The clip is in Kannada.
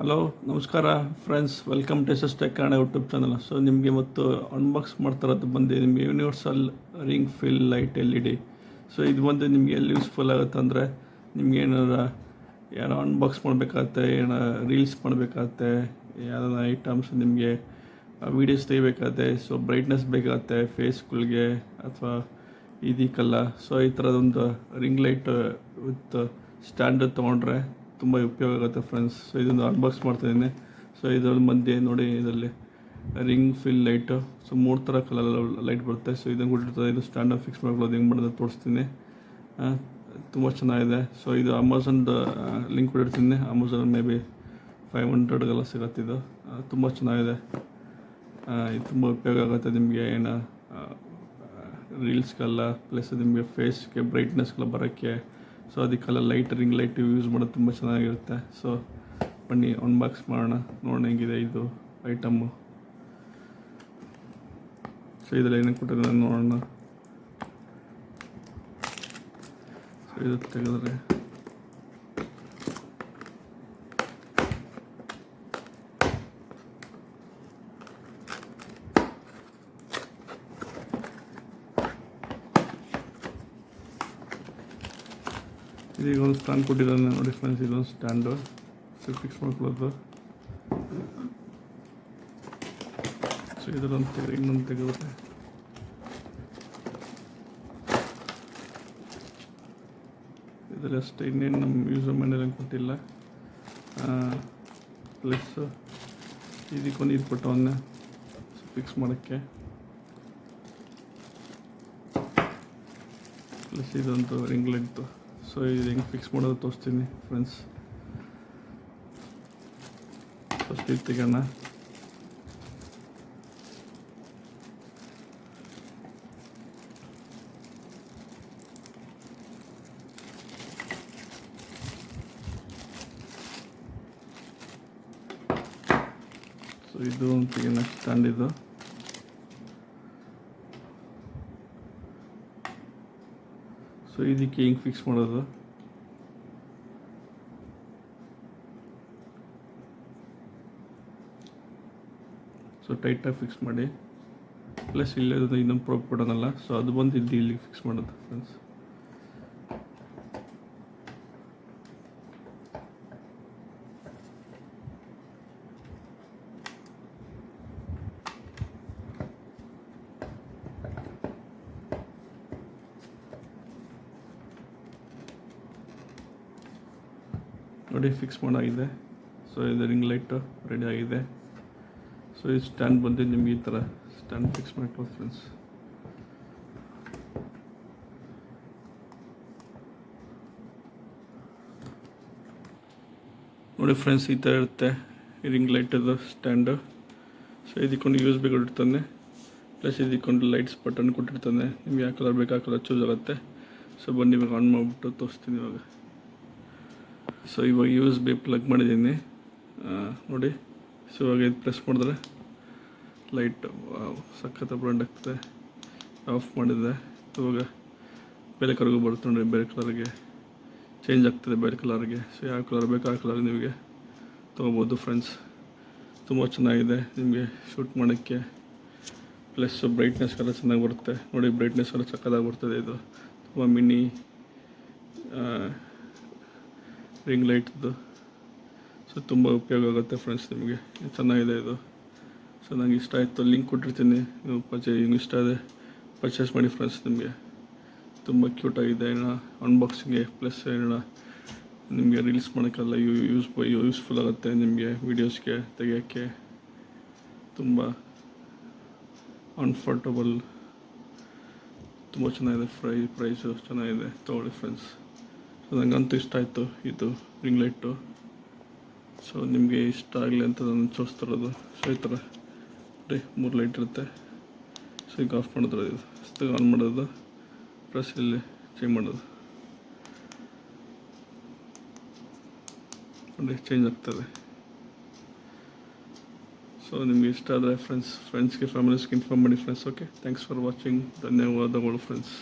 ಹಲೋ ನಮಸ್ಕಾರ friends, welcome to S tech Kannada YouTube channel. So ನಿಮಗೆ ಇವತ್ತು ಅನ್ಬಾಕ್ಸ್ ಮಾಡ್ತಾರದ್ದು ಬಂದು ನಿಮಗೆ universal ring fill light LED. So ಇದು ಬಂದು ನಿಮಗೆ ಎಲ್ಲಿ ಯೂಸ್ಫುಲ್ ಆಗುತ್ತೆ ಅಂದರೆ ನಿಮ್ಗೆ ಏನೋ ಅನ್ಬಾಕ್ಸ್ ಮಾಡಬೇಕಾಗತ್ತೆ, ಏನೋ ರೀಲ್ಸ್ ಮಾಡಬೇಕಾಗತ್ತೆ, ಯಾವ್ದಾರ ಐಟಮ್ಸ್ ನಿಮಗೆ ವೀಡಿಯೋಸ್ ತೆಗಿಬೇಕಾಗತ್ತೆ. ಸೊ ಬ್ರೈಟ್ನೆಸ್ ಬೇಕಾಗತ್ತೆ ಫೇಸ್ಗಳಿಗೆ ಅಥವಾ ಇದಕ್ಕೆಲ್ಲ. ಸೊ ಈ ಥರದೊಂದು ರಿಂಗ್ ಲೈಟ್ ವಿತ್ ಸ್ಟ್ಯಾಂಡ್ ತೊಗೊಂಡ್ರೆ ತುಂಬ ಉಪಯೋಗ ಆಗುತ್ತೆ ಫ್ರೆಂಡ್ಸ್. ಸೊ ಇದನ್ನು ಅನ್ಬಾಕ್ಸ್ ಮಾಡ್ತಾಯಿದ್ದೀನಿ. ಸೊ ಇದರಲ್ಲಿ ಮಧ್ಯೆ ನೋಡಿ, ಇದರಲ್ಲಿ ರಿಂಗ್ ಫಿಲ್ ಲೈಟು. ಸೊ 3 ಥರ ಕಲರ್ ಲೈಟ್ ಬರುತ್ತೆ. ಸೊ ಇದನ್ನು ಕೊಟ್ಟಿರ್ತದೆ. ಇದು ಸ್ಟ್ಯಾಂಡಪ್ ಫಿಕ್ಸ್ ಮಾಡ್ಕೊಳ್ಳೋದು ಹೆಂಗೆ ಮಾಡೋದು ತೋರಿಸ್ತೀನಿ. ತುಂಬ ಚೆನ್ನಾಗಿದೆ. ಸೊ ಇದು ಅಮೆಝಾನ್ದು ಲಿಂಕ್ ಕೊಟ್ಟಿರ್ತೀನಿ. Amazon may be 500 ಸಿಗತ್ತಿದ್ದು. ತುಂಬ ಚೆನ್ನಾಗಿದೆ. ಇದು ತುಂಬ ಉಪಯೋಗ ಆಗುತ್ತೆ ನಿಮಗೆ, ಏನು ರೀಲ್ಸ್ಗೆಲ್ಲ ಪ್ಲಸ್ ನಿಮಗೆ ಫೇಸ್ಗೆ ಬ್ರೈಟ್ನೆಸ್ಗೆಲ್ಲ ಬರೋಕ್ಕೆ. ಸೊ ಅದಕ್ಕೆಲ್ಲ ರಿಂಗ್ ಲೈಟ್ ಯೂಸ್ ಮಾಡೋದು ತುಂಬ ಚೆನ್ನಾಗಿರುತ್ತೆ. ಸೊ ಬನ್ನಿ ಅನ್ಬಾಕ್ಸ್ ಮಾಡೋಣ, ನೋಡೋಣ ಹೆಂಗಿದೆ ಇದು ಐಟಮ್ಮು. ಸೊ ಇದರಲ್ಲಿ ಏನೇನು ಕೊಟ್ಟಿದ್ದಾರೆ ನೋಡೋಣ. ಸೊ ಇದು ತೆಗೆದ್ರೆ ಇದೀಗ ಒಂದು ಸ್ಟ್ಯಾಂಡ್ ಕೊಟ್ಟಿದ್ದಾನೆ ನೋಡಿ ಫ್ರೆಂಡ್ಸ್. ಇದೊಂದು ಸ್ಟ್ಯಾಂಡು. ಸೊ ಫಿಕ್ಸ್ ಮಾಡ್ಕೊಳ್ಳೋದು. ಸೊ ಇದರೊಂದು ಇನ್ನೊಂದು ತೆಗೆದ್ರೆ ಇದರಲ್ಲಿ ಅಷ್ಟೇ, ಇನ್ನೇನು ನಮ್ಮ ಯೂಸ್ ಮನೇಲಿ ಕೊಟ್ಟಿಲ್ಲ. ಪ್ಲಸ್ ಇದಕ್ಕೊಂದು ಇದು ಕೊಟ್ಟವನ್ನೇ ಫಿಕ್ಸ್ ಮಾಡೋಕ್ಕೆ. ಪ್ಲಸ್ ಇದೊಂದು ರಿಂಗ್ ಲೈಟ್ದು. ಸೊ ಇದು ಹೆಂಗೆ ಫಿಕ್ಸ್ ಮಾಡೋದು ತೋರಿಸ್ತೀನಿ ಫ್ರೆಂಡ್ಸ್. ಫಸ್ಟ್ ಇದು ತೆಗೋಣ. ಸೊ ಇದು ತೆಗೋಣ ಸ್ಟ್ಯಾಂಡ್ ಇದು. ಸೊ ಇದಕ್ಕೆ ಹಿಂಗೆ ಫಿಕ್ಸ್ ಮಾಡೋದು. ಸೊ ಟೈಟಾಗಿ ಫಿಕ್ಸ್ ಮಾಡಿ. ಪ್ಲಸ್ ಇಲ್ಲೇ ಇನ್ನೊಂದು ಪ್ರೋಪ್ ಕೊಡೋಣಲ್ಲ. ಸೊ ಅದು ಬಂದು ಇಲ್ಲಿ ಫಿಕ್ಸ್ ಮಾಡೋದು ಫ್ರೆಂಡ್ಸ್. ನೋಡಿ ಫಿಕ್ಸ್ ಮಾಡಾಗಿದೆ. ಸೊ ಇದು ರಿಂಗ್ ಲೈಟು ರೆಡಿ ಆಗಿದೆ. ಸೊ ಈ ಸ್ಟ್ಯಾಂಡ್ ಬಂದು ನಿಮಗೆ ಈ ಥರ ಸ್ಟ್ಯಾಂಡ್ ಫಿಕ್ಸ್ ಮಾಡ್ಕೊಳ್ಳಿ ಫ್ರೆಂಡ್ಸ್. ನೋಡಿ ಫ್ರೆಂಡ್ಸ್, ಈ ಥರ ಇರುತ್ತೆ ಈ ರಿಂಗ್ ಲೈಟದು ಸ್ಟ್ಯಾಂಡು. ಸೊ ಇದಕ್ಕೊಂದು ಯೂಸ್ ಬಿ ಕೊಟ್ಟಿರ್ತಾನೆ. ಪ್ಲಸ್ ಇದಕ್ಕೊಂದು ಲೈಟ್ಸ್ ಬಟನ್ ಕೊಟ್ಟಿರ್ತಾನೆ. ನಿಮ್ಗೆ ಯಾವ ಕಲರ್ ಬೇಕು ಆ ಕಲರ್ ಚೂಸ್ ಆಗುತ್ತೆ. ಸೊ ಬನ್ನಿ ಇವಾಗ ಆನ್ ಮಾಡಿಬಿಟ್ಟು ತೋರಿಸ್ತೀನಿ ಇವಾಗ. ಸೊ ಇವಾಗ ಯೂಸ್ ಬಿ ಪ್ಲಗ್ ಮಾಡಿದ್ದೀನಿ ನೋಡಿ. ಸೊ ಇವಾಗ ಇದು ಪ್ರೆಸ್ ಮಾಡಿದ್ರೆ ಲೈಟ್ ಸಖತ್ ಬ್ರ್ಯಾಂಡ್ ಆಗ್ತದೆ. ಆಫ್ ಮಾಡಿದೆ. ಇವಾಗ ಬೇರೆ ಕಲರ್ಗೂ ಬರುತ್ತೆ ನೋಡಿ, ಬೇರೆ ಕಲರ್ಗೆ ಚೇಂಜ್ ಆಗ್ತದೆ ಬೇರೆ ಕಲರ್ಗೆ. ಸೊ ಯಾವ ಕಲರ್ ಬೇಕು ಆ ಕಲರ್ ನಿಮಗೆ ತೊಗೋಬೋದು ಫ್ರೆಂಡ್ಸ್. ತುಂಬ ಚೆನ್ನಾಗಿದೆ ನಿಮಗೆ ಶೂಟ್ ಮಾಡೋಕ್ಕೆ. ಪ್ಲಸ್ ಬ್ರೈಟ್ನೆಸ್ ಎಲ್ಲ ಚೆನ್ನಾಗಿ ಬರುತ್ತೆ ನೋಡಿ. ಬ್ರೈಟ್ನೆಸ್ ಎಲ್ಲ ಸಕ್ಕತ್ತಾಗಿ ಬರ್ತದೆ. ಇದು ತುಂಬ ಮಿನಿ ರಿಂಗ್ ಲೈಟ್ದು. ಸೊ ತುಂಬ ಉಪಯೋಗ ಆಗುತ್ತೆ ಫ್ರೆಂಡ್ಸ್ ನಿಮಗೆ. ಚೆನ್ನಾಗಿದೆ ಇದು. ಸೊ ನನಗೆ ಇಷ್ಟ ಆಯಿತು. ಲಿಂಕ್ ಕೊಟ್ಟಿರ್ತೀನಿ. ನೀವು ಹಿಂಗೆ ಇಷ್ಟ ಇದೆ ಪರ್ಚೇಸ್ ಮಾಡಿ ಫ್ರೆಂಡ್ಸ್. ನಿಮಗೆ ತುಂಬ ಕ್ಯೂಟಾಗಿದೆ. ಏನೋ ಅನ್ಬಾಕ್ಸಿಂಗ್ಗೆ ಪ್ಲಸ್ ಏನೋ ನಿಮಗೆ ರೀಲ್ಸ್ ಮಾಡೋಕ್ಕೆಲ್ಲ ಯೂಸ್ಫುಲ್ ಆಗುತ್ತೆ. ನಿಮಗೆ ವೀಡಿಯೋಸ್ಗೆ ತೆಗಿಯೋಕ್ಕೆ ತುಂಬ ಕಂಫರ್ಟಬಲ್. ತುಂಬ ಚೆನ್ನಾಗಿದೆ. ಪ್ರೈಸು ಚೆನ್ನಾಗಿದೆ, ತೊಗೊಳ್ಳಿ ಫ್ರೆಂಡ್ಸ್. ಸೊ ನನಗಂತೂ ಇಷ್ಟ ಆಯಿತು ಇದು ರಿಂಗ್ ಲೈಟು. ಸೊ ನಿಮಗೆ ಇಷ್ಟ ಆಗಲಿ ಅಂತ ನಾನು ತೋರಿಸ್ತಿರೋದು. ಸೊ ಈ ಥರ 3 ಲೈಟ್ ಇರುತ್ತೆ. ಸೊ ಈಗ ಆಫ್ ಮಾಡಿದ್ರೆ ಇದು ಆನ್ ಮಾಡೋದು, ಪ್ಲಸ್ ಇಲ್ಲಿ ಚೇಂಜ್ ಮಾಡೋದು ನೋಡಿ, ಚೇಂಜ್ ಆಗ್ತದೆ. ಸೊ ನಿಮಗೆ ಇಷ್ಟ ಆದರೆ ಫ್ರೆಂಡ್ಸ್ಗೆ ಫ್ಯಾಮಿಲೀಸ್ಗೆ ಇನ್ಫಾರ್ಮ್ ಮಾಡಿ friends. Okay, thanks for watching. ಧನ್ಯವಾದಗಳು ಫ್ರೆಂಡ್ಸ್.